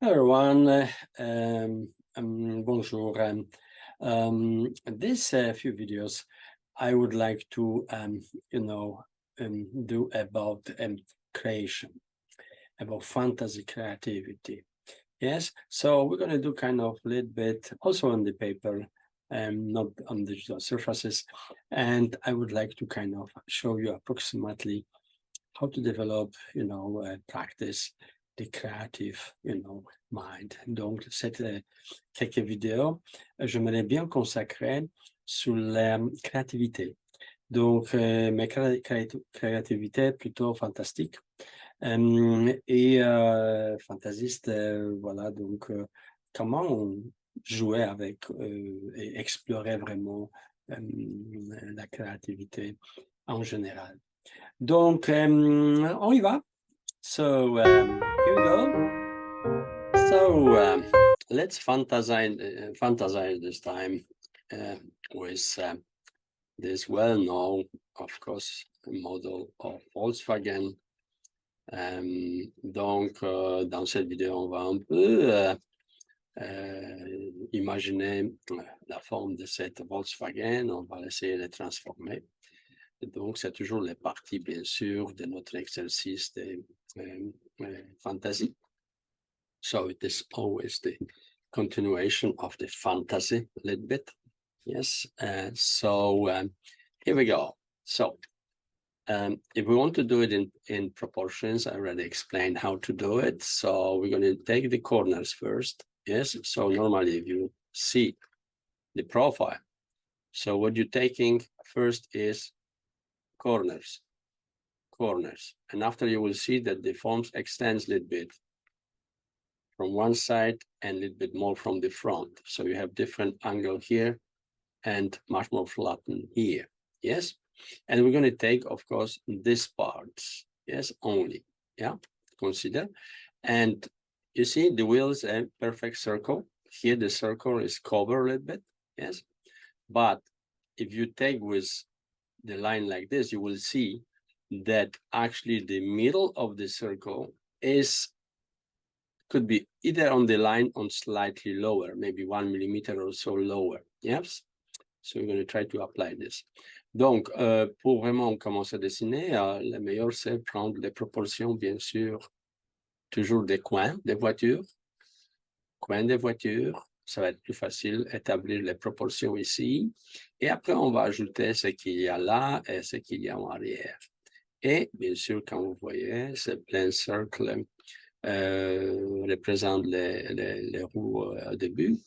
Hello everyone, bonjour. This few videos I would like to, do about creation, about fantasy creativity. Yes, so we're going to do kind of a little bit also on the paper, not on digital surfaces. And I would like to kind of show you approximately how to develop, practice the creative, mind. Donc, cette quelques vidéos, j'aimerais bien consacrer sur la créativité. Donc, ma créativité plutôt fantastique et fantasiste, voilà. Donc, comment on jouait avec et explorer vraiment la créativité en général. Donc, on y va. So, here we go. So, let's fantasize this time with this well-known, of course, model of Volkswagen. Donc, dans cette vidéo, on va un peu imaginer la forme de cette Volkswagen. On va essayer de transformer. Donc, c'est toujours les parties, bien sûr, de notre exercice de fantasy. So it is always the continuation of the fantasy a little bit. Yes. Here we go. So if we want to do it in proportions, I already explained how to do it. So we're going to take the corners first. Yes. So normally if you see the profile, so what you're taking first is corners. And after you will see that the forms extends a little bit from one side and a little bit more from the front. So you have different angle here and much more flattened here. Yes. And we're going to take, of course, this parts. Yes, only. Yeah, consider. And you see the wheel is a perfect circle. Here the circle is covered a little bit. Yes. But if you take with the line like this, you will see that actually the middle of the circle could be either on the line or slightly lower, maybe 1 millimeter or so lower. Yes. So we're going to try to apply this. Donc, pour vraiment commencer à dessiner, le meilleur, c'est prendre les proportions, bien sûr, toujours des coins des voitures. Coins des voitures, ça va être plus facile d'établir les proportions ici. Et après, on va ajouter ce qu'il y a là et ce qu'il y a en arrière. Et bien sûr, quand vous voyez, ce plein cercle représente les roues au début.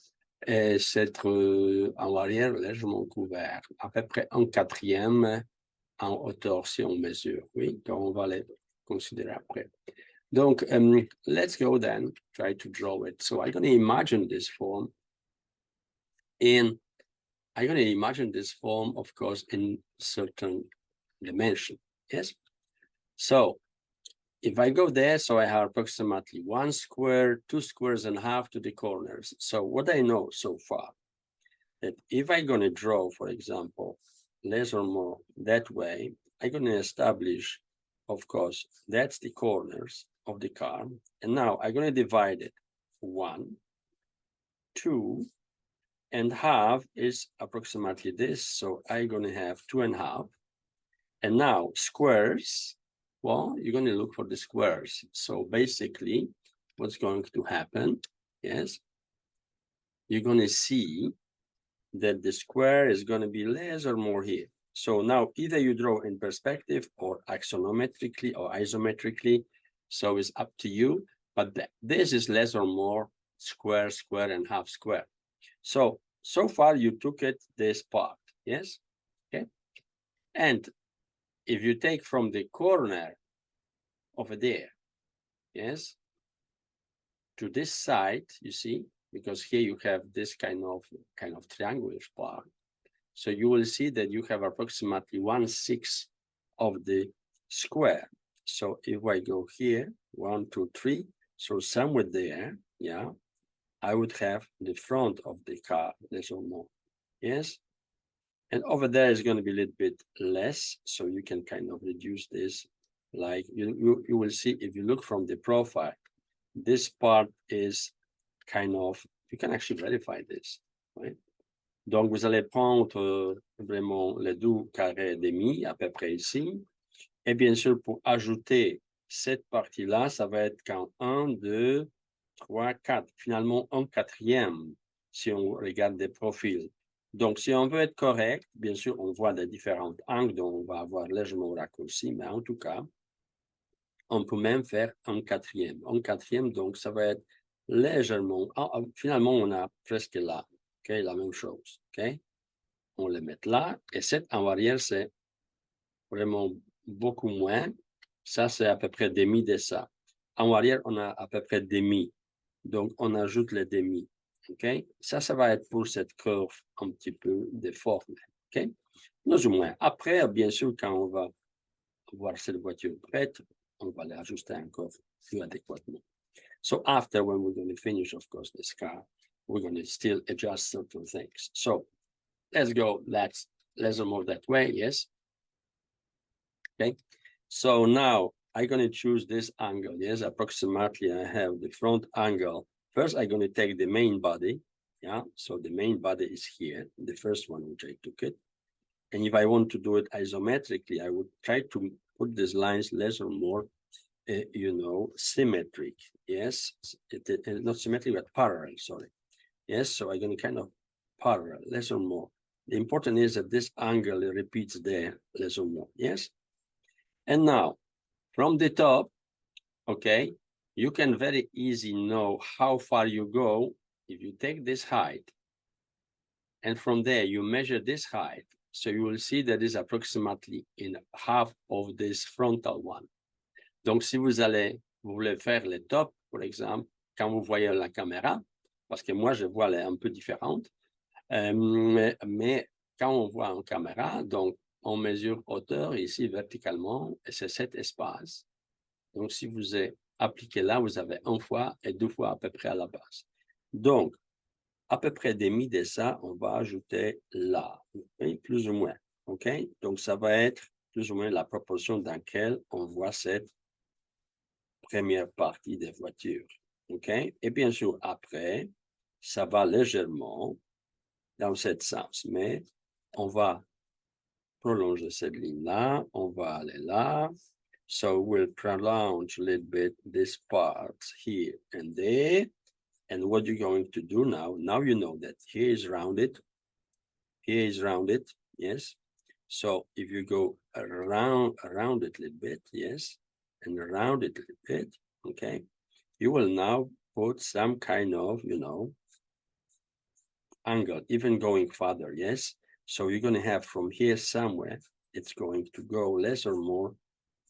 Et c'est en arrière légèrement couvert, à peu près 1/4 en hauteur si on mesure. Oui, donc on va les considérer après. Donc, let's go then, try to draw it. So I'm going to imagine this form of course, in certain dimension. Yes. So if I go there, so I have approximately 1 square, 2 squares and a half to the corners. So what I know so far, that if I'm going to draw, for example, less or more that way, I'm going to establish, of course, that's the corners of the car. And now I'm going to divide it 1, 2, and half is approximately this. So I'm going to have 2.5. And now squares, well, you're going to look for the squares. So basically, what's going to happen is you're going to see that the square is going to be less or more here. So now either you draw in perspective or axonometrically or isometrically. So it's up to you. But this is less or more square, square, and half square. So far you took it this part. Yes. Okay. And if you take from the corner over there, yes, to this side, you see, because here you have this kind of triangular part. So you will see that you have approximately 1/6 of the square. So if I go here, 1, 2, 3, so somewhere there, yeah, I would have the front of the car, less or more. Yes. And over there is going to be a little bit less. So you can kind of reduce this. Like you will see if you look from the profile, this part is kind of, you can actually verify this, right? Donc, vous allez prendre vraiment les 2 carrés demi, à peu près ici. Et bien sûr, pour ajouter cette partie-là, ça va être quand 1, 2, 3, 4. Finalement, un quatrième, si on regarde des profils. Donc, si on veut être correct, bien sûr, on voit des différents angles, donc on va avoir légèrement raccourci, mais en tout cas, on peut même faire un quatrième. Un quatrième, donc ça va être légèrement, finalement, on a presque là, ok, la même chose, ok. On le met là, et cette en arrière, c'est vraiment beaucoup moins. Ça, c'est à peu près demi de ça. En arrière, on a à peu près demi. Donc, on ajoute le demi. OK? Ça va être pour cette curve un petit peu déformée. OK? Plus ou moins. Après, bien sûr, quand on va voir cette voiture prête, on va l'ajuster encore plus adéquatement. So after, when we're going to finish, of course, this car, we're going to still adjust certain things. So let's go. Let's move that way. Yes. Okay. So now I'm going to choose this angle. Yes, approximately I have the front angle. First, I'm going to take the main body. Yeah, so the main body is here, the first one which I took it. And if I want to do it isometrically, I would try to put these lines less or more, symmetric. Yes, not symmetric, but parallel, sorry. Yes, so I'm going to kind of parallel, less or more. The important is that this angle repeats there, less or more. Yes. And now, from the top, okay, you can very easy know how far you go if you take this height, and from there you measure this height. So you will see that is approximately in half of this frontal one. Donc, si vous voulez faire le top, par exemple, quand vous voyez la caméra, parce que moi, je vois elle est un peu différente, mais quand on voit en caméra, donc, on mesure hauteur ici verticalement, et c'est cet espace. Donc, si vous appliquez là, vous avez 1 fois et 2 fois à peu près à la base. Donc, à peu près demi de ça, on va ajouter là, okay? Plus ou moins. OK? Donc, ça va être plus ou moins la proportion dans laquelle on voit cette première partie des voitures. OK? Et bien sûr, après, ça va légèrement dans ce sens, mais on va prolonger cette ligne-là, on va aller là. So we'll prolong a little bit this part here and there. And what you're going to do now you know that here is rounded, here is rounded, yes. So if you go around it a little bit, yes, and around it a little bit, okay, you will now put some kind of, angle, even going further, yes. So you're going to have from here somewhere, it's going to go less or more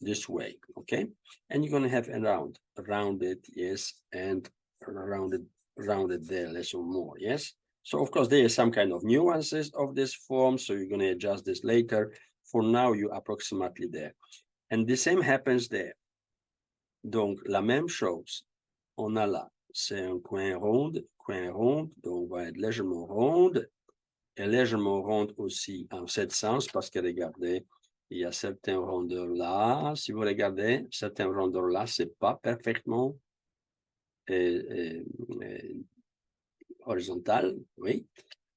this way, okay? And you're going to have around it, yes, and rounded there less or more, yes? So of course there is some kind of nuances of this form, so you're going to adjust this later. For now, you're approximately there. And the same happens there. Donc, la même chose, on a là, c'est un coin rond, donc va être légèrement ronde, et légèrement ronde aussi en ce sens, parce que regardez, il y a certaines rondeurs là. Si vous regardez, certaines rondeurs là, c'est pas parfaitement horizontal, oui.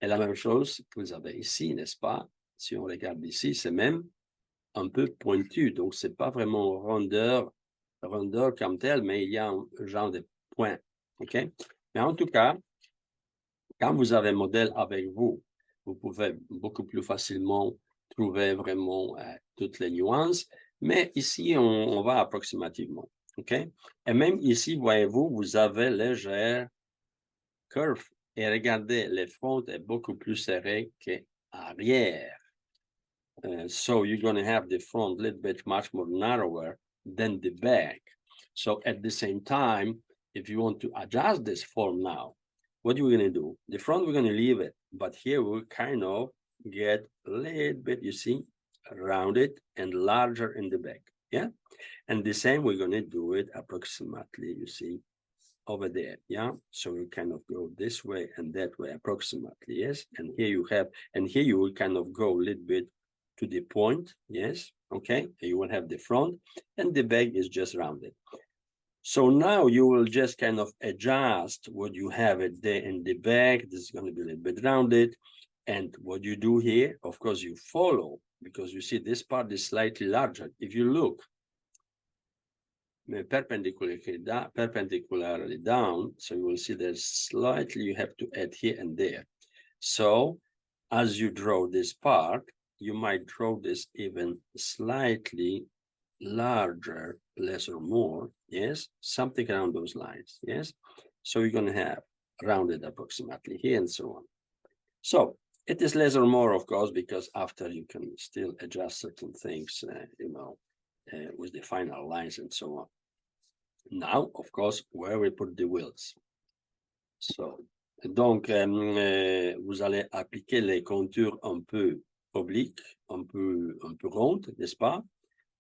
Et la même chose que vous avez ici, n'est-ce pas? Si on regarde ici, c'est même un peu pointu. Donc, c'est pas vraiment rondeur comme tel, mais il y a un genre de point. OK? Mais en tout cas, quand vous avez un modèle avec vous, vous pouvez beaucoup plus facilement trouver vraiment toutes les nuances. Mais ici, on va approximativement. OK? Et même ici, voyez-vous, vous avez légère curve. Et regardez, le front est beaucoup plus serré qu'arrière. So you're going to have the front a little bit much more narrower than the back. So at the same time, if you want to adjust this form now, what are we going to do? The front, we're going to leave it, but here we'll kind of get a little bit, you see, rounded and larger in the back. Yeah. And the same, we're going to do it approximately, you see, over there. Yeah. So we kind of go this way and that way approximately. Yes. And here you will kind of go a little bit to the point. Yes. Okay. And you will have the front and the back is just rounded. So now you will just kind of adjust what you have at the in the back. This is going to be a little bit rounded. And what you do here, of course, you follow, because you see this part is slightly larger. If you look perpendicularly down, so you will see there's slightly, you have to add here and there. So as you draw this part, you might draw this even slightly larger, less or more, yes, something around those lines, yes. So you're going to have rounded approximately here and so on. So it is less or more, of course, because after you can still adjust certain things, with the final lines and so on. Now, of course, where we put the wheels. So, donc, vous allez appliquer les contours un peu obliques, un peu rondes, n'est-ce pas?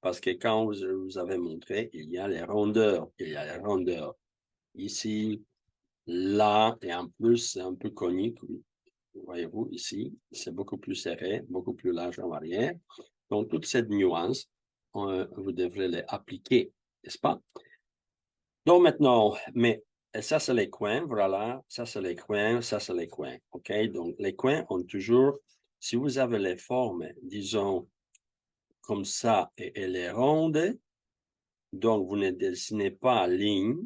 Parce que quand vous avez montré, il y a les rondeurs. Il y a les rondeurs ici, là, et en plus, c'est un peu conique. Voyez-vous, ici, c'est beaucoup plus serré, beaucoup plus large en arrière. Donc, toute cette nuance, vous devrez les appliquer, n'est-ce pas? Donc, maintenant, mais ça, c'est les coins, voilà. Ça, c'est les coins, ça, c'est les coins. OK? Donc, les coins ont toujours, si vous avez les formes, disons, comme ça, et elle est ronde, donc vous ne dessinez pas ligne,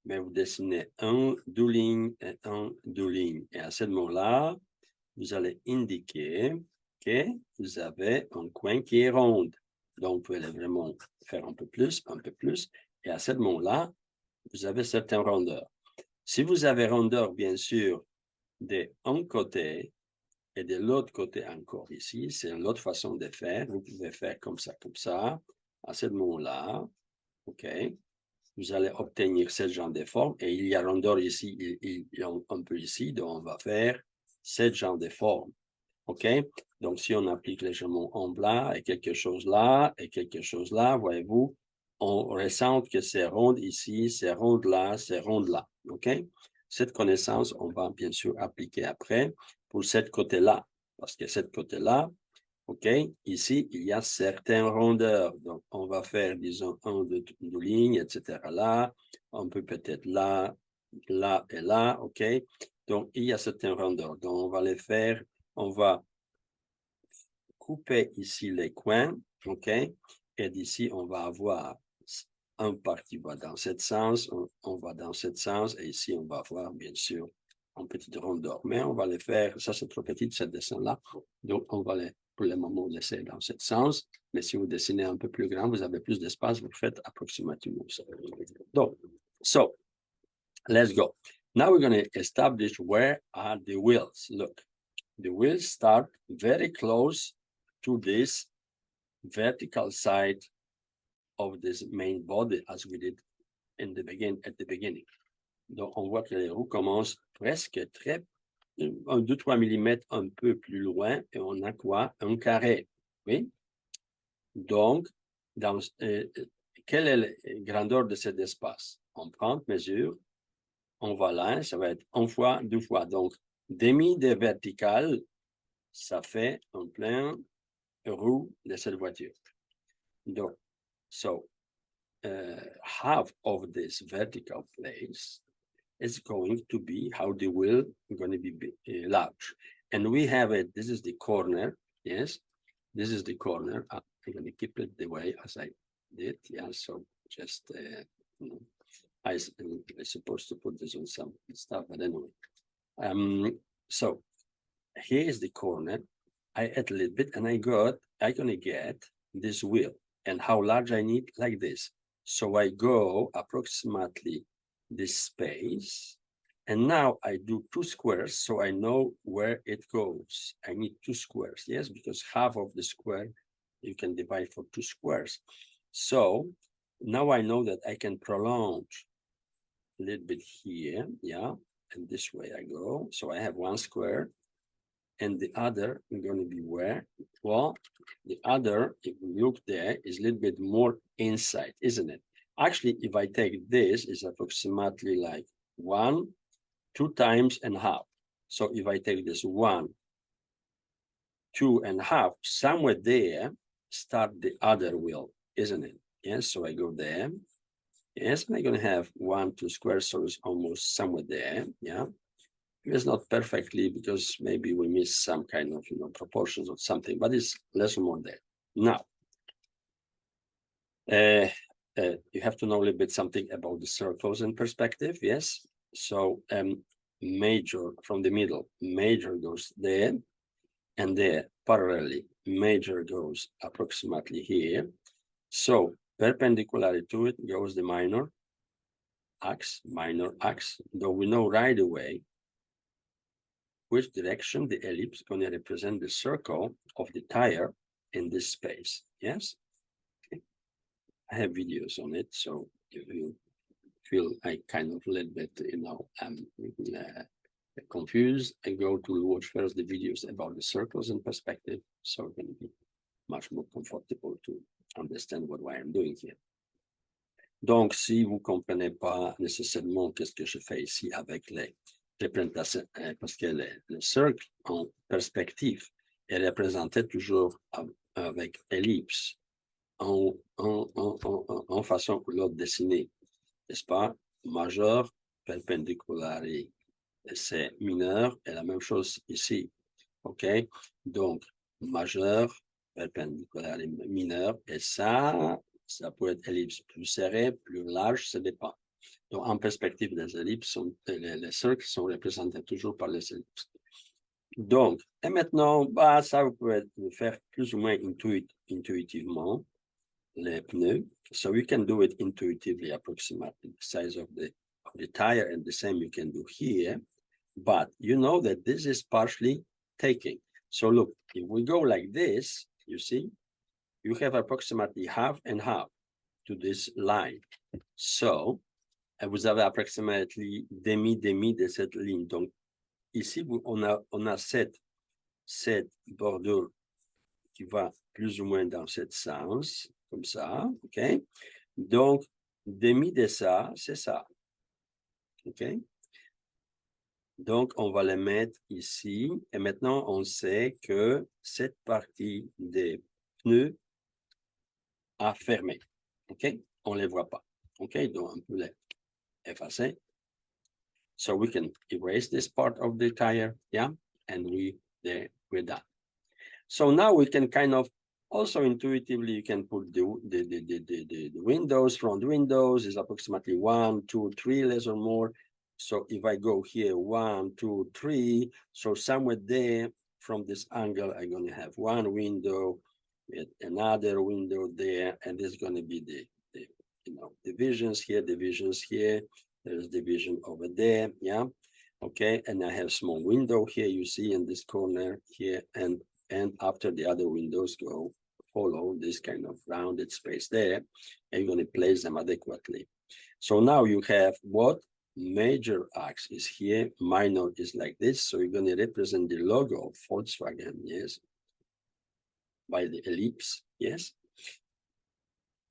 mais vous dessinez deux lignes et deux lignes. Et à ce moment-là, vous allez indiquer que vous avez un coin qui est rond. Donc, vous pouvez vraiment faire un peu plus, et à ce moment-là, vous avez certaines rondeurs. Si vous avez rondeur, bien sûr, d'un côté et de l'autre côté encore ici, c'est l'autre façon de faire. Vous pouvez faire comme ça, à ce moment-là, OK, vous allez obtenir ce genre de forme, et il y a rondeur ici, il y a un peu ici, donc on va faire ce genre de forme. OK? Donc, si on applique légèrement en blanc et quelque chose là, voyez-vous, on ressent que c'est rond ici, c'est rond là, c'est rond là. OK? Cette connaissance, on va bien sûr appliquer après pour cette côté-là. Parce que cette côté-là, OK, ici, il y a certaines rondeurs. Donc, on va faire, disons, deux lignes, etc. Là, on peut peut-être là, là et là, OK? Donc, il y a certaines rondeurs. Donc, on va les faire, on va couper ici les coins, OK? Et d'ici, on va avoir un parti va dans ce sens, on va dans ce sens, et ici, on va avoir, bien sûr, une petite rondeur. Mais on va les faire, ça c'est trop petit, ce dessin-là. Donc, on va les, pour le moment, laisser dans ce sens. Mais si vous dessinez un peu plus grand, vous avez plus d'espace, vous faites approximativement ça. Donc, so, let's go. Now we're going to establish where are the wheels. Look, the wheels start very close to this vertical side of this main body, as we did at the beginning. Donc, on voit que les roues commencent presque très, 2-3 mm un peu plus loin, et on a quoi? Un carré, oui? Donc, quelle est la grandeur de cet espace? On prend mesure, on va là, ça va être 1 fois, 2 fois. Donc, demi de vertical, ça fait un plein roue de cette voiture. Donc, so half of this vertical place is going to be how the wheel is going to be large. And we have it, this is the corner, yes, this is the corner. I'm going to keep it the way as I did, yeah, so just, I'm supposed to put this on some stuff, but anyway. So here is the corner. I add a little bit, and I'm gonna get this wheel, and how large I need, like this. So I go approximately this space, and now I do 2 squares, so I know where it goes. I need 2 squares, yes, because half of the square you can divide for 2 squares. So now I know that I can prolong a little bit here, yeah, and this way I go. So I have 1 square, and the other is going to be where? Well, the other, if we look there, is a little bit more inside, isn't it? Actually, if I take this, it's approximately like 1, 2 times and a half. So if I take this 1, 2 and a half, somewhere there, start the other wheel, isn't it? Yes, so I go there, Yes, and I'm going to have 1, 2 squares, so it's almost somewhere there. Yeah, it's not perfectly because maybe we miss some kind of proportions or something, but it's less or more there. Now, you have to know a little bit something about the circles in perspective. Yes, so major from the middle, major goes there, and there parallelly, major goes approximately here. So perpendicular to it goes the minor axe, though we know right away which direction the ellipse is going to represent the circle of the tire in this space. Yes, okay. I have videos on it, so if you feel I kind of a little bit, confused, I go to watch first the videos about the circles in perspective, so it can be much more comfortable to understand what I'm doing here. Donc, si vous ne comprenez pas nécessairement qu'est-ce que je fais ici avec les représentations, parce que le cercle en perspective est représenté toujours avec ellipse en façon ou l'autre dessinée, n'est-ce pas? Majeur, perpendiculaire, c'est mineur, et la même chose ici. OK? Donc, majeur, perpendiculaire et mineur, et ça peut être ellipse plus serrée, plus large, ça dépend. Donc, en perspective des ellipses, les cercles sont représentés toujours par les ellipses. Donc, et maintenant, bah, ça vous pouvez faire plus ou moins intuitivement les pneus. So you can do it intuitively, approximately the size of the tire, and the same you can do here. But you know that this is partially taking. So look, if we go like this, you see, you have approximately half and half to this line. So, vous avez approximately demi de cette ligne. Donc, ici, on a cette bordure qui va plus ou moins dans ce sens, comme ça, OK? Donc, demi de ça, c'est ça, OK? Donc, on va le mettre ici. Et maintenant, on sait que cette partie des pneus a fermé. OK? On ne les voit pas. OK? Donc, on peut les effacer. So we can erase this part of the tire. Yeah? And we're done. So now we can kind of also intuitively, you can put the windows, front windows is approximately 1, 2, 3, less or more. So if I go here, 1, 2, 3, so somewhere there from this angle, I'm going to have one window with another window there, and there's going to be the divisions here, there's division over there, yeah, okay, and I have small window here, you see in this corner here, and after the other windows follow this kind of rounded space there, and you're going to place them adequately. So now you have what? Major axe is here, minor is like this, so you're going to represent the logo of Volkswagen, yes, by the ellipse, yes.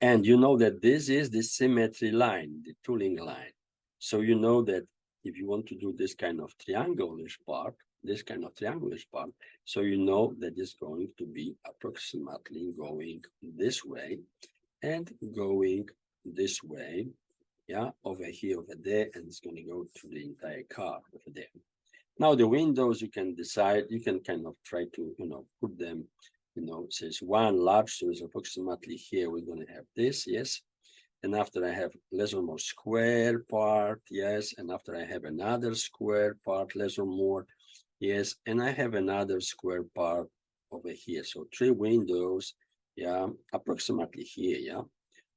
And you know that this is the symmetry line, the tooling line. So you know that if you want to do this kind of triangle-ish part, so you know that it's going to be approximately going this way and going this way, yeah, over here, over there, and it's going to go to the entire car over there. Now the windows, you can decide, you can kind of try to, put them, says one large, so it's approximately here, we're going to have this, yes. And after I have less or more square part, yes. And after I have another square part, less or more, yes. And I have another square part over here. So 3 windows, yeah, approximately here, yeah.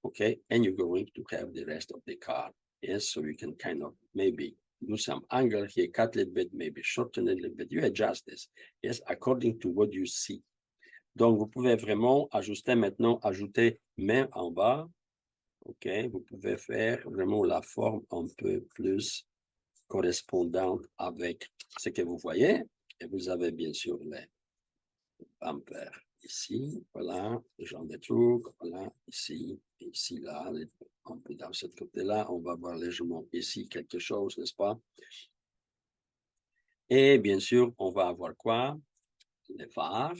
Okay, and you're going to have the rest of the car, yes. So you can kind of maybe do some angle here, cut a little bit, maybe shorten a little bit. You adjust this, yes, according to what you see. Donc, vous pouvez vraiment ajuster maintenant, ajouter main en bas. OK, vous pouvez faire vraiment la forme un peu plus correspondante avec ce que vous voyez. Et vous avez bien sûr les bumpers ici, voilà, ce genre de truc, voilà, ici, ici, là, un peu dans ce côté-là. On va voir légèrement ici quelque chose, n'est-ce pas? Et bien sûr, on va avoir quoi? Les phares.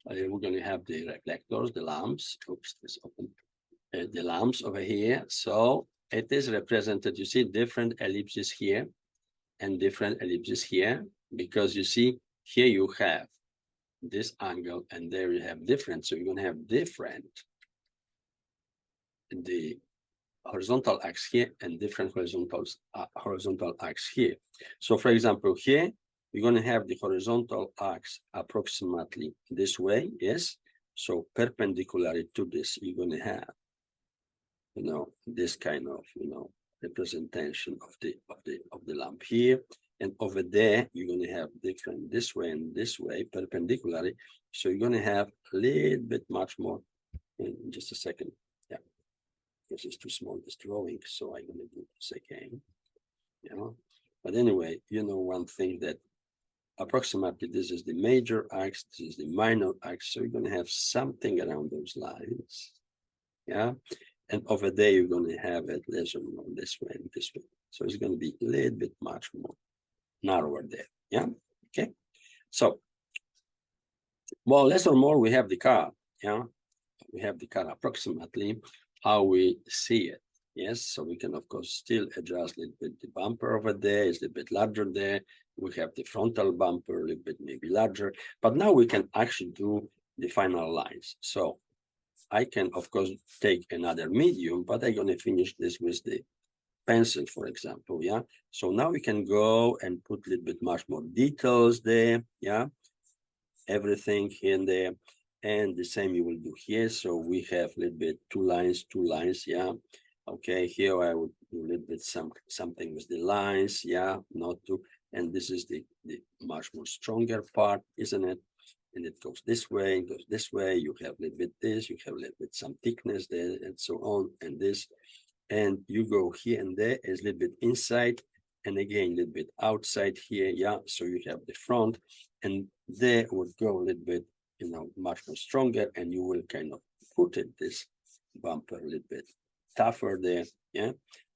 We're going to have the reflectors, the lamps. Oops, this open. The lamps over here. So it is represented, you see different ellipses here and different ellipses here, because you see here you have this angle and there you have different. So you're going to have different, the horizontal axe here and different horizontal axe here. So for example, here, you're going to have the horizontal axe approximately this way, yes? So perpendicular to this, you're going to have, you know, this kind of, you know, representation of the lamp here. And over there, you're going to have different this way and this way perpendicularly. So you're going to have a little bit much more. In just a second. Yeah, this is too small, this drawing. So I'm going to do this again. You know, but anyway, you know, one thing that approximately this is the major axe, this is the minor axe. So you're going to have something around those lines. Yeah. And over there, you're going to have it less or more this way and this way. So it's going to be a little bit much more narrower there. Yeah. Okay. So, well, less or more, we have the car. Yeah. We have the car approximately how we see it. Yes. So we can, of course, still adjust a little bit. The bumper over there is a little bit larger there. We have the frontal bumper a little bit maybe larger. But now we can actually do the final lines. So I can, of course, take another medium, but I'm going to finish this with the pencil, for example. Yeah. So now we can go and put a little bit much more details there. Yeah. Everything here and there. And the same you will do here. So we have a little bit two lines. Yeah. Okay. Here I would do a little bit something with the lines. Yeah. Not to. And this is the much more stronger part, isn't it? And it goes this way, it goes this way. You have a little bit this, you have a little bit some thickness there, and so on, and this. And you go here and there is a little bit inside, and again, a little bit outside here. Yeah, so you have the front, and there would go a little bit, you know, much more stronger, and you will kind of put it, this bumper a little bit tougher there. Yeah.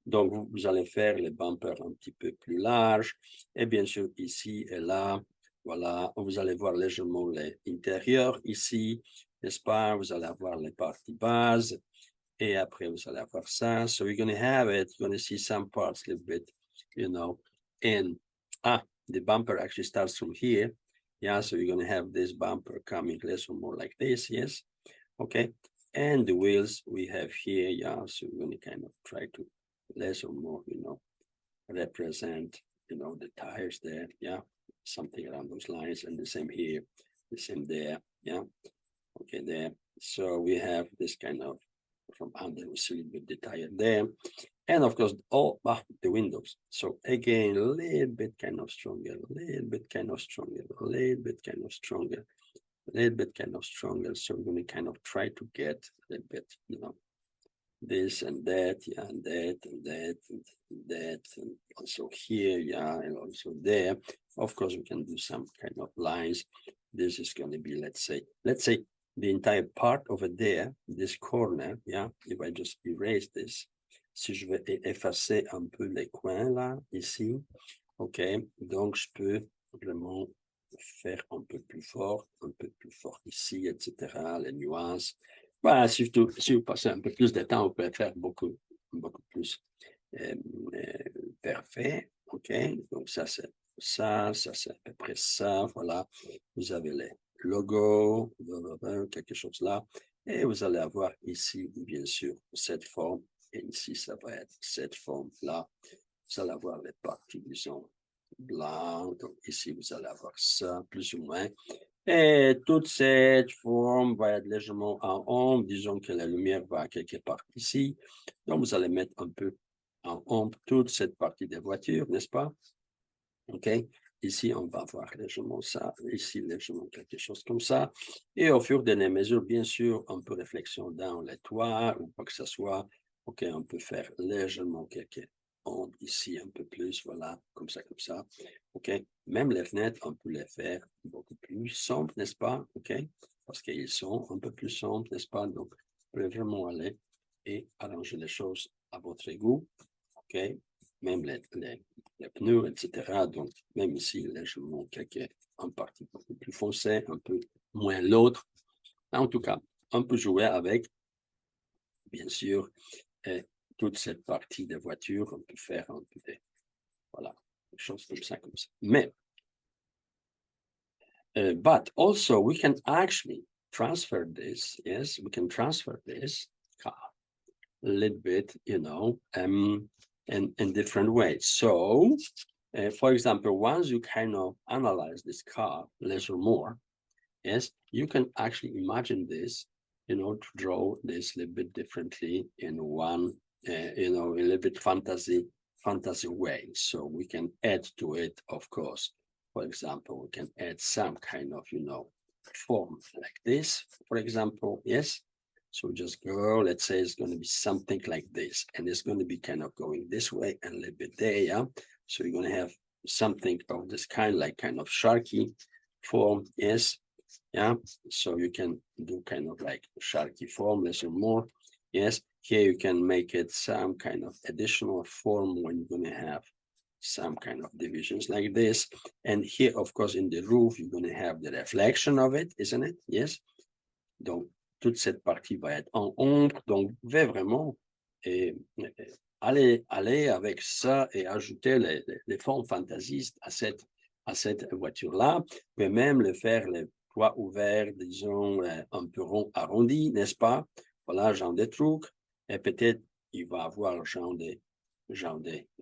Donc, vous allez faire les bumpers un petit peu plus larges. Et bien sûr, ici et là, voilà, vous allez voir légèrement les intérieurs ici, n'est-ce pas? Vous allez avoir les parties bases. Et après, vous allez avoir ça. So you're going to have it. You're going to see some parts a little bit, you know. And, the bumper actually starts from here. Yeah, so you're going to have this bumper coming less or more like this, yes? Okay. And the wheels we have here, yeah, so we're going to kind of try to less or more, you know, represent, you know, the tires there, yeah, something around those lines, and the same here, the same there, yeah, okay, there. So we have this kind of from under, we see with the tire there, and of course, all the windows. So again, a little bit kind of stronger, a little bit kind of stronger, a little bit kind of stronger, a little bit kind of stronger. So we're going to kind of try to get a little bit, you know, this and that, yeah, and that, and that, and that, and also here, yeah, and also there. Of course, we can do some kind of lines. This is going to be, let's say the entire part over there, this corner, yeah, if I just erase this, si je vais effacer un peu les coins là, ici, ok, donc je peux vraiment faire un peu plus fort ici, etc., les nuances. Voilà, si vous passez un peu plus de temps, vous pouvez faire beaucoup plus parfait. OK, donc ça, c'est ça, c'est à peu près ça. Voilà, vous avez les logos, quelque chose là. Et vous allez avoir ici, bien sûr, cette forme. Et ici, ça va être cette forme-là. Vous allez avoir les parties, disons, blanc. Donc ici, vous allez avoir ça, plus ou moins. Et toute cette forme va être légèrement en ombre. Disons que la lumière va quelque part ici. Donc, vous allez mettre un peu en ombre toute cette partie des voitures, n'est-ce pas? OK. Ici, on va voir légèrement ça. Ici, légèrement quelque chose comme ça. Et au fur et à mesure, bien sûr, un peu réflexion dans les toits ou quoi que ce soit. OK, on peut faire légèrement quelques ombres ici, un peu plus, voilà, comme ça, comme ça. OK, même les fenêtres, on peut les faire beaucoup plus sombres, n'est-ce pas? OK, parce qu'ils sont un peu plus sombres, n'est-ce pas? Donc, vous pouvez vraiment aller et arranger les choses à votre goût. OK, même les pneus, etc. Donc, même ici, légèrement quelques en partie beaucoup plus foncé, un peu moins l'autre. En tout cas, on peut jouer avec, bien sûr, toute cette partie de voiture, on peut faire un peu de, voilà, des choses comme ça, comme ça. Mais, but also we can actually transfer this, yes, we can transfer this car a little bit, you know, in different ways. So, for example, once you kind of analyze this car less or more, yes, you can actually imagine this, you know, to draw this a little bit differently in one, you know, a little bit fantasy way. So we can add to it, of course. For example, we can add some kind of, you know, form like this, for example, yes. So just go, let's say it's going to be something like this, and it's going to be kind of going this way and a little bit there, yeah. So you're going to have something of this kind, like kind of sharky form, yes. Yeah, so you can do kind of like sharky form, less or more. Yes, here you can make it some kind of additional form when you're going to have some kind of divisions like this. And here, of course, in the roof, you're going to have the reflection of it, isn't it? Yes. Donc, toute cette partie va être en ombre. Donc, vous pouvez vraiment aller avec ça et ajouter les formes fantaisistes à cette voiture-là. Vous pouvez même le faire le toit ouvert, disons, un peu rond, arrondi, n'est-ce pas? Voilà, genre de trucs. Et peut-être, il va avoir genre des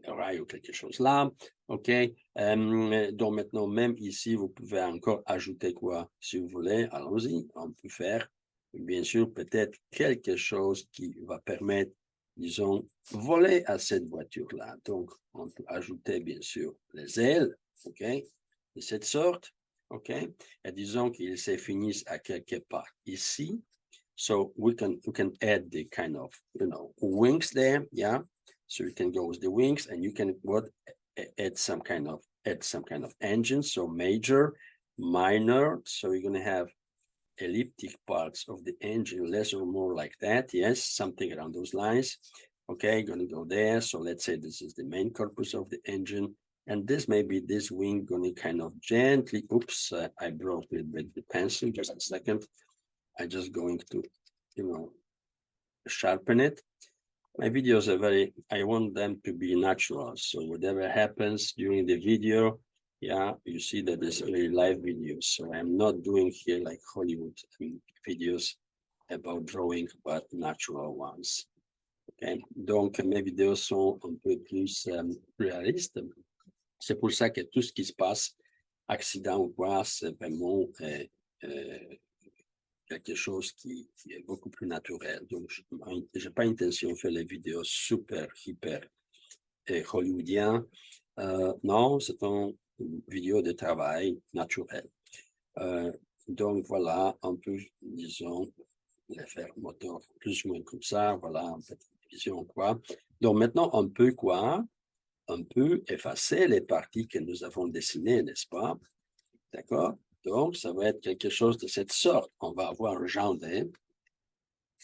rails ou quelque chose là. OK. Donc, maintenant, même ici, vous pouvez encore ajouter quoi? Si vous voulez, allons-y. On peut faire, bien sûr, peut-être quelque chose qui va permettre, disons, voler à cette voiture-là. Donc, on peut ajouter, bien sûr, les ailes, OK, de cette sorte, OK, et disons qu'ils se finissent à quelque part ici. So we can add the kind of, you know, wings there, yeah. So you can go with the wings, and you can add some kind of engine. So major, minor. So you're going to have elliptic parts of the engine, less or more like that. Yes, something around those lines. Okay, going to go there. So let's say this is the main corpus of the engine. And this may be this wing going to kind of gently, oops, I broke a little bit the pencil, just a second. I'm just going to, you know, sharpen it. My videos are I want them to be natural. So whatever happens during the video, yeah, you see that it's a very live video. So I'm not doing here like Hollywood videos about drawing, but natural ones. Okay. Donc, mes vidéos sont un peu plus réalistes. C'est pour ça que tout ce qui se passe, accident ou quoi, c'est vraiment quelque chose qui est beaucoup plus naturel. Donc, je n'ai pas intention de faire les vidéos super, hyper hollywoodien. Non, c'est une vidéo de travail naturel. Donc, voilà, un peu, disons, les faire moteur plus ou moins comme ça. Voilà, en fait, vision quoi. Donc, maintenant, on peut quoi? On peut effacer les parties que nous avons dessinées, n'est-ce pas? D'accord? Donc, ça va être quelque chose de cette sorte. On va avoir un genre de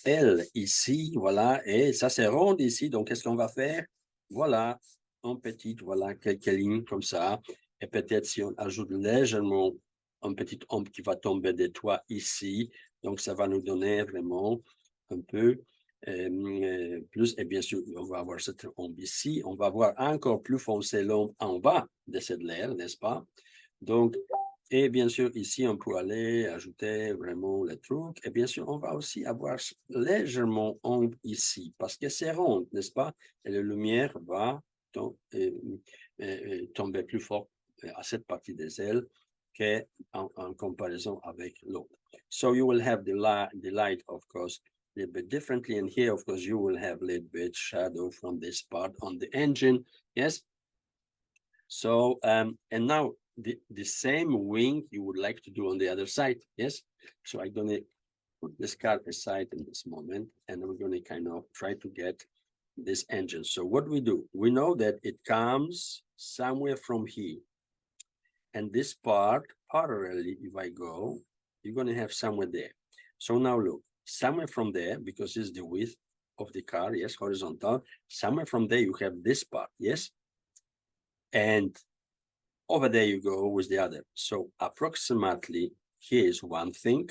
L ici, voilà, et ça c'est rond ici. Donc, qu'est-ce qu'on va faire? Voilà, en petite, voilà, quelques lignes comme ça. Et peut-être si on ajoute légèrement un petit ombre qui va tomber des toits ici, donc ça va nous donner vraiment un peu plus. Et bien sûr, on va avoir cette ombre ici. On va avoir encore plus foncé l'ombre en bas de cette layer, n'est-ce pas? Donc, et bien sûr, ici, on peut aller ajouter vraiment le truc. Et bien sûr, on va aussi avoir légèrement ombre ici, parce que c'est rond, n'est-ce pas? Et la lumière va tomber plus fort à cette partie des ailes qu'en comparaison avec l'autre. So you will have the light, of course, a little bit differently. And here, of course, you will have a little bit shadow from this part on the engine. Yes? So, and now, the same wing you would like to do on the other side, yes? So I'm going to put this car aside in this moment, and we're going to kind of try to get this engine. So what we do, we know that it comes somewhere from here. And this part, parallelly, if I go, you're going to have somewhere there. So now look, somewhere from there, because it's the width of the car, yes, horizontal, somewhere from there you have this part, yes? And over there you go with the other. So approximately here is one thing.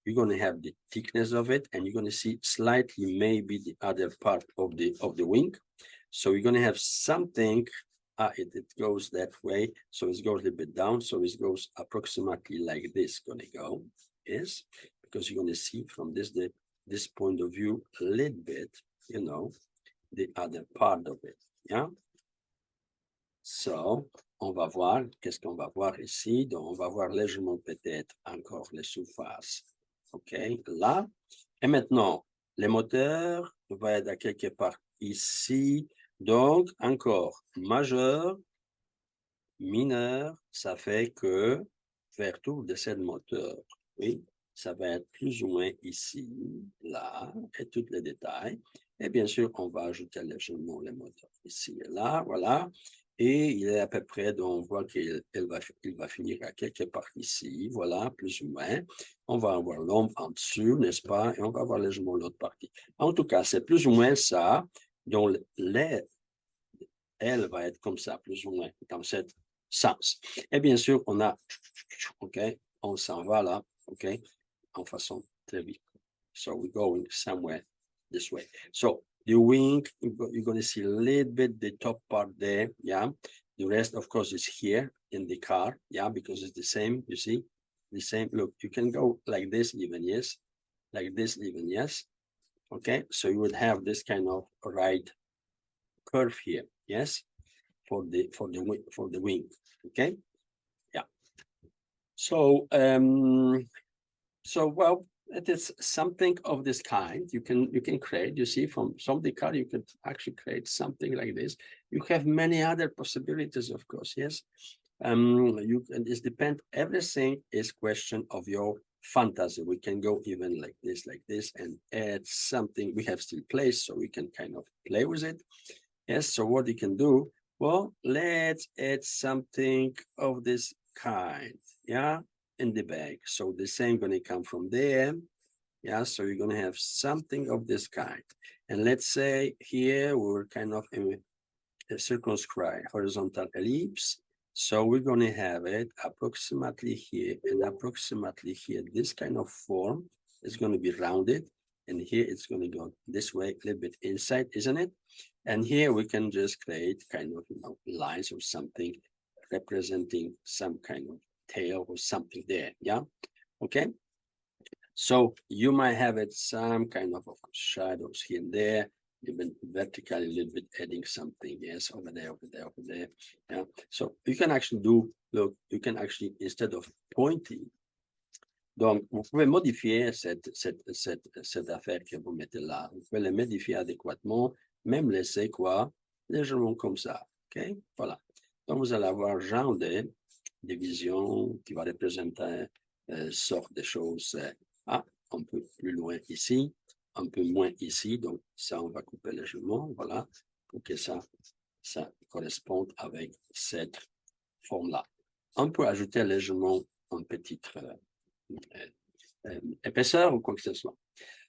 you're going to have the thickness of it, and you're going to see slightly maybe the other part of the wing. So you're going to have something. It goes that way, so it goes a little bit down, so it goes approximately like this. Going to go is because you're going to see from this point of view a little bit, you know, the other part of it. Yeah. So, on va voir, qu'est-ce qu'on va voir ici? Donc, on va voir légèrement peut-être encore les surfaces. OK, là. Et maintenant, le moteur va être à quelque part ici. Donc, encore majeur, mineur, ça fait que vers tout de ce moteur, oui, ça va être plus ou moins ici, là, et tous les détails. Et bien sûr, on va ajouter légèrement le moteur ici et là, voilà. Et il est à peu près, donc on voit qu'il va finir à quelque part ici, voilà, plus ou moins. On va avoir l'ombre en dessous, n'est-ce pas? Et on va avoir légèrement l'autre partie. En tout cas, c'est plus ou moins ça. Donc, elle va être comme ça, plus ou moins, dans ce sens. Et bien sûr, on a, OK, on s'en va là, OK, en façon très vite. So we're going somewhere this way. So the wing, you're going to see a little bit the top part there, yeah. The rest, of course, is here in the car, yeah, because it's the same, you see, the same. Look, you can go like this even, yes, like this even, yes. Okay, so you would have this kind of right curve here, yes, for the wing. Okay, yeah. So well, it is something of this kind. You can create. You see, from the car, you could actually create something like this. You have many other possibilities, of course. Yes, you can. It depends. Everything is question of your fantasy. We can go even like this, and add something. We have still place, so we can kind of play with it. Yes. So what you can do? Well, let's add something of this kind. Yeah. In the bag. So the same going to come from there. Yeah, so you're going to have something of this kind. And let's say here we're kind of a circumscribe horizontal ellipse. So we're going to have it approximately here and approximately here. This kind of form is going to be rounded. And here it's going to go this way, a little bit inside, isn't it? And here we can just create kind of, you know, lines or something representing some kind of tail or something there. Yeah. Okay. So you might have it some kind of shadows here and there, even vertically a little bit adding something. Yes, over there, over there, over there. Yeah. So you can actually do, look, you can actually, instead of pointing, donc vous pouvez modifier cette affaire que vous mettez là. Vous pouvez la modifier adéquatement, même laisser quoi, légèrement comme ça. OK? Voilà. Donc vous allez avoir genre de division qui va représenter sorte de choses. Un peu plus loin ici, un peu moins ici. Donc ça, on va couper légèrement, voilà, pour que ça corresponde avec cette forme-là. On peut ajouter légèrement une petite épaisseur ou quoi que ce soit.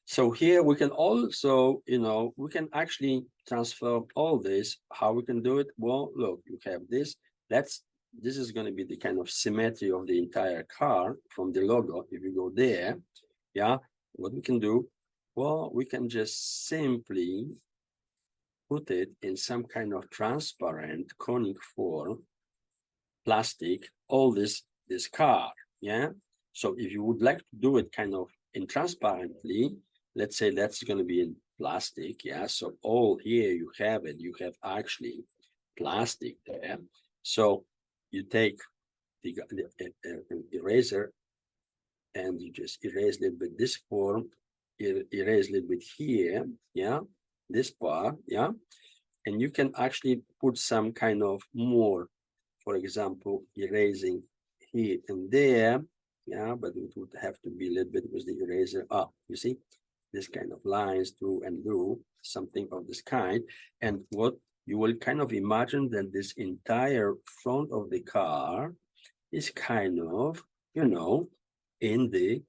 So here we can also, you know, we can actually transfer all this. How we can do it? Well, look, you have this. This is going to be the kind of symmetry of the entire car from the logo. If you go there, yeah, what we can do? Well, we can just simply put it in some kind of transparent conic form, plastic, all this car, yeah? So if you would like to do it kind of in transparently, let's say that's going to be in plastic, yeah? So all here you have it, you have actually plastic there. So you take the eraser and you just erase a little bit this form, erase a little bit here, yeah? This part, yeah? And you can actually put some kind of more, for example, erasing here and there, yeah, but it would have to be a little bit with the eraser up, you see, this kind of lines through and through, something of this kind. And what you will kind of imagine that this entire front of the car is kind of, you know, in the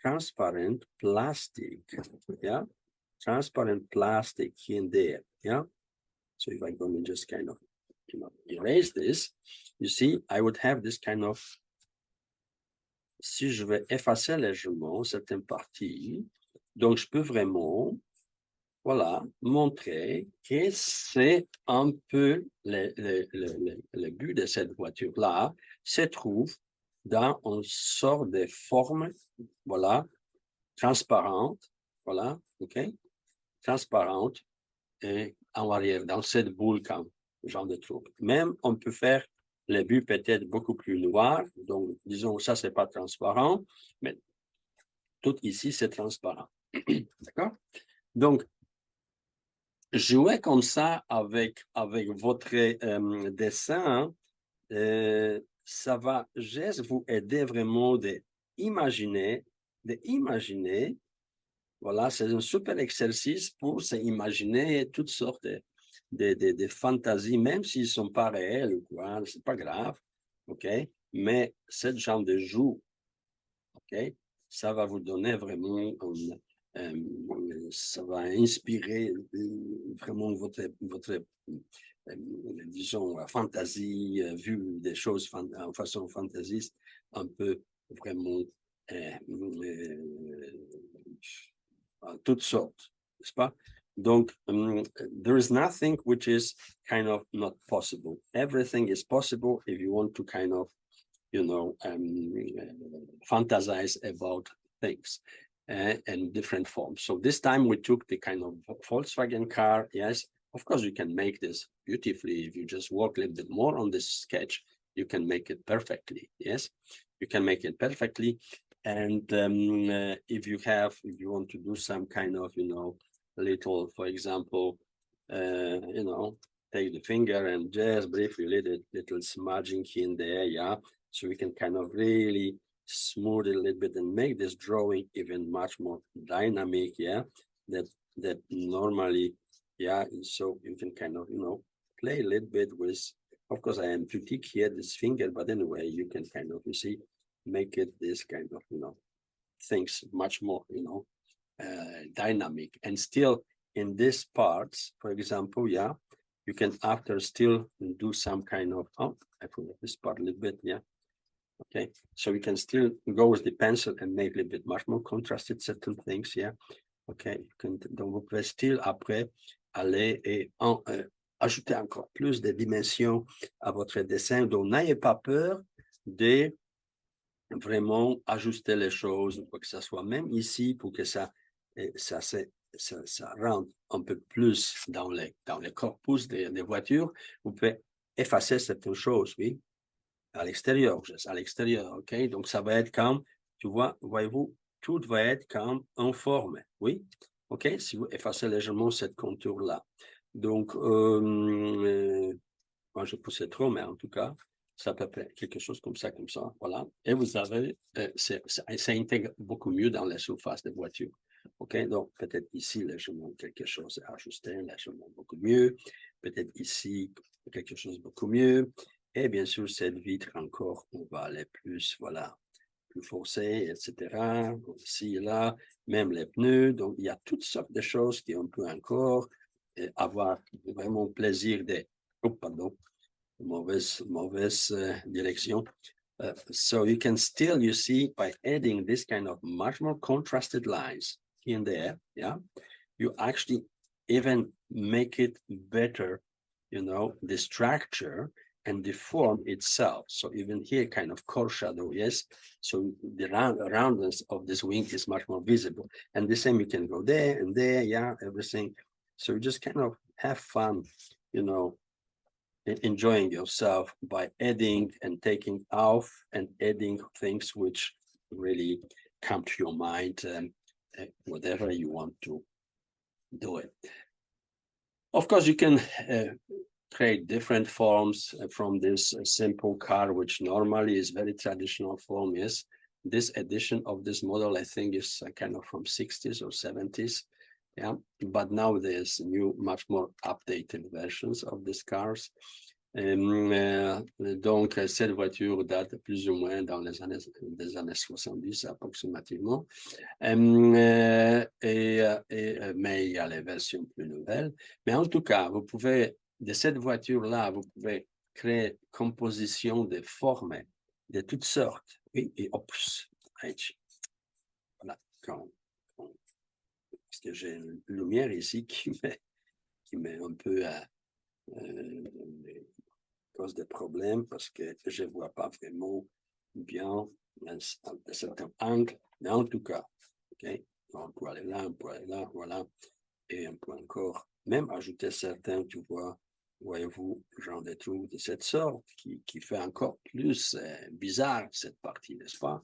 transparent plastic, yeah, transparent plastic here and there, yeah. So if I'm going to just kind of, you know, erase this, you see, I would have this kind of si je vais effacer légèrement certaines parties, donc je peux vraiment, voilà, montrer que c'est un peu le but de cette voiture-là, se trouve dans une sorte de forme, voilà, transparente, voilà, ok, transparente, et en arrière, dans cette boule comme genre de truc. Même, on peut faire le but peut-être beaucoup plus noir, donc disons, ça, c'est pas transparent, mais tout ici, c'est transparent. D'accord? Donc, jouez comme ça avec votre dessin, ça va juste vous aider vraiment d'imaginer, voilà, c'est un super exercice pour s'imaginer toutes sortes de fantasies, même s'ils ne sont pas réels ou quoi, c'est pas grave, ok? Mais ce genre de jeu, ok, ça va vous donner vraiment, ça va inspirer vraiment votre disons, fantaisie, vue des choses en façon fantaisiste, un peu vraiment en toutes sortes, n'est-ce pas? Donc, there is nothing which is kind of not possible. Everything is possible if you want to kind of, you know, fantasize about things in different forms. So this time we took the kind of Volkswagen car. Yes, of course you can make this beautifully. If you just work a little bit more on this sketch, you can make it perfectly. Yes, you can make it perfectly. And if you want to do some kind of, you know, little, for example, you know, take the finger and just briefly little smudging here and there, yeah. So we can kind of really smooth it a little bit and make this drawing even much more dynamic, yeah. That normally, yeah. So you can kind of, you know, play a little bit with. Of course, I am too thick here, this finger, but anyway, you can kind of, you see, make it this kind of, you know, things much more, you know, dynamic. And still in these parts, for example, yeah, you can after still do some kind of, oh, I forgot this part a little bit, yeah. Okay, so you can still go with the pencil and make a little bit much more contrasted certain things, yeah. Okay, donc vous pouvez still après aller et ajouter encore plus de dimensions à votre dessin. Donc n'ayez pas peur de vraiment ajuster les choses pour que ça soit même ici, pour que ça rentre un peu plus dans les corpus des voitures. Vous pouvez effacer certaines choses, oui, à l'extérieur, ok? Donc, ça va être comme, tu vois, voyez-vous, tout va être comme en forme, oui? Ok? Si vous effacez légèrement cette contour-là. Donc, moi, je poussais trop, mais en tout cas, ça peut être quelque chose comme ça, voilà. Et vous avez, ça intègre beaucoup mieux dans la surface des voitures. OK, donc peut-être ici, légèrement quelque chose à ajuster, légèrement beaucoup mieux. Peut-être ici, quelque chose beaucoup mieux. Et bien sûr, cette vitre encore, on va aller plus, voilà, plus forcé, etc. Ici et là, même les pneus. Donc, il y a toutes sortes de choses qu'on peut encore avoir vraiment plaisir de... Oh, pardon, mauvaise direction. So you can still, you see, by adding this kind of much more contrasted lines here and there, yeah, you actually even make it better, you know, the structure and the form itself. So even here, kind of core shadow, yes. So the roundness of this wing is much more visible. And the same, you can go there and there, yeah, everything. So you just kind of have fun, you know, enjoying yourself by adding and taking off and adding things which really come to your mind and whatever you want to do it. Of course, you can create different forms from this simple car, which normally is very traditional form. Yes, this edition of this model, I think, is kind of from 60s or 70s. Yeah, but now there's new, much more updated versions of these cars. Donc, cette voiture date plus ou moins dans les années 70 approximativement. Mais il y a les versions plus nouvelles. Mais en tout cas, vous pouvez, de cette voiture-là, vous pouvez créer composition de formes de toutes sortes. Oui, et H. Voilà, parce que j'ai une lumière ici qui met un peu cause des problèmes parce que je ne vois pas vraiment bien un certain angle, mais en tout cas, ok, on peut aller là, on peut aller là, voilà, et on peut encore même ajouter certains, tu vois, voyez-vous, genre des trous de cette sorte qui fait encore plus bizarre cette partie, n'est-ce pas?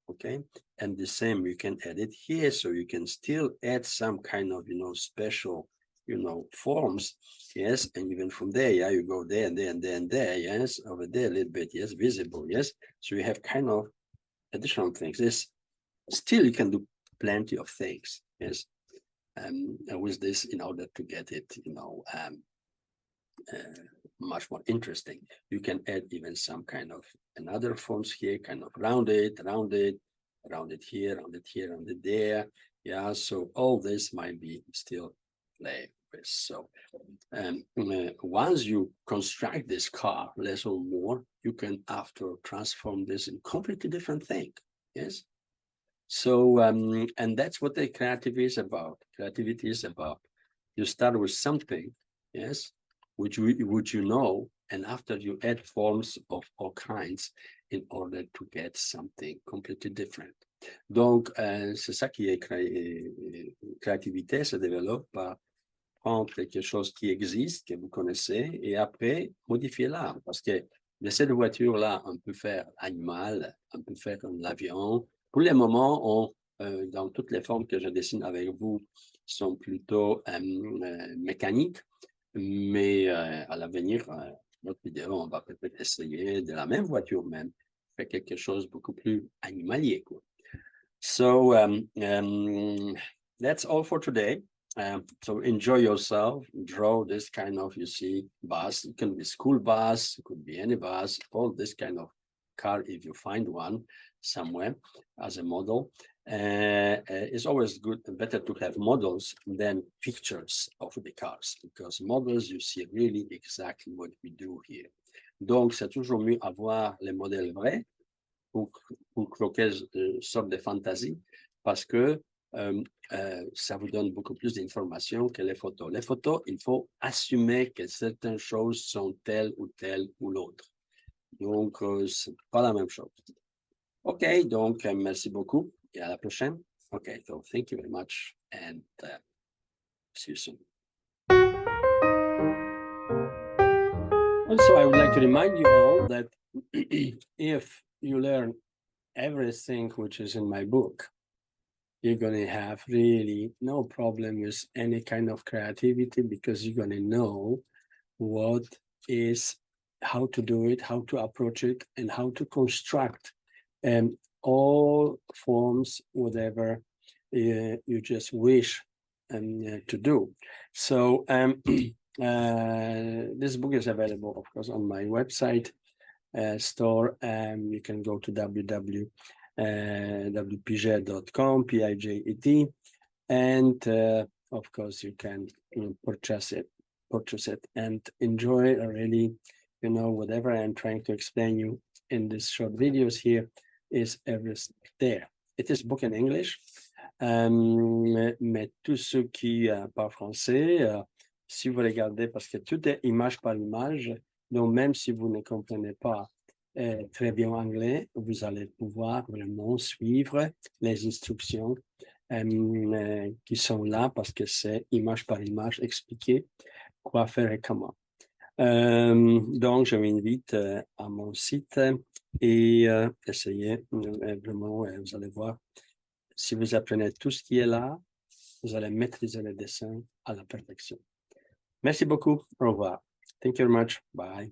Okay, and the same you can add it here, so you can still add some kind of special forms, yes, and even from there, yeah, you go there and there and there and there, yes, over there a little bit, yes, visible, yes, so you have kind of additional things. This still you can do plenty of things, yes, with this in order to get it much more interesting. You can add even some kind of another forms here, kind of round it here, round it there. Yeah, so all this might be still play with. So once you construct this car, less or more, you can after transform this in completely different thing. Yes. So and that's what the creativity is about. Creativity is about you start with something, yes, which you know, and after you add forms of all kinds in order to get something completely different. Donc, c'est ça qui est créativité, se développe par prendre quelque chose qui existe, que vous connaissez, et après modifier-la. Parce que de cette voiture-là, on peut faire animal, on peut faire l'avion. Pour le moment, dans toutes les formes que je dessine avec vous, sont plutôt mécaniques. Mais à l'avenir, notre vidéo, on va peut-être essayer de la même voiture même, faire quelque chose beaucoup plus animalier, quoi. So that's all for today. So enjoy yourself, draw this kind of, you see, bus. It can be school bus, it could be any bus, all this kind of car if you find one somewhere as a model. It's always good and better to have models than pictures of the cars, because models, you see really exactly what we do here. Donc, c'est toujours mieux avoir les modèles vrais pour croquer sorte de fantaisie, parce que ça vous donne beaucoup plus d'informations que les photos. Les photos, il faut assumer que certaines choses sont telles ou l'autre. Donc, c'est pas la même chose. OK, donc, merci beaucoup et à la prochaine. OK, so thank you very much and see you soon. Also, I would like to remind you all that if you learn everything which is in my book, you're going to have really no problem with any kind of creativity, because you're going to know what is, how to do it, how to approach it, and how to construct all forms, whatever you just wish to do. So this book is available, of course, on my website store. You can go to www.piget.com, P-I-J-E-T, and of course you can purchase it and enjoy really, whatever I'm trying to explain you in these short videos here is everything there. It is book in English, mais tous ceux qui parlent français, si vous regardez, parce que tout est image par image, donc même si vous ne comprenez pas très bien anglais, vous allez pouvoir vraiment suivre les instructions qui sont là, parce que c'est image par image expliqué quoi faire et comment. Donc, je vous invite à mon site et essayez vraiment, vous allez voir, si vous apprenez tout ce qui est là, vous allez maîtriser le dessin à la perfection. Merci beaucoup. Au revoir. Thank you very much. Bye.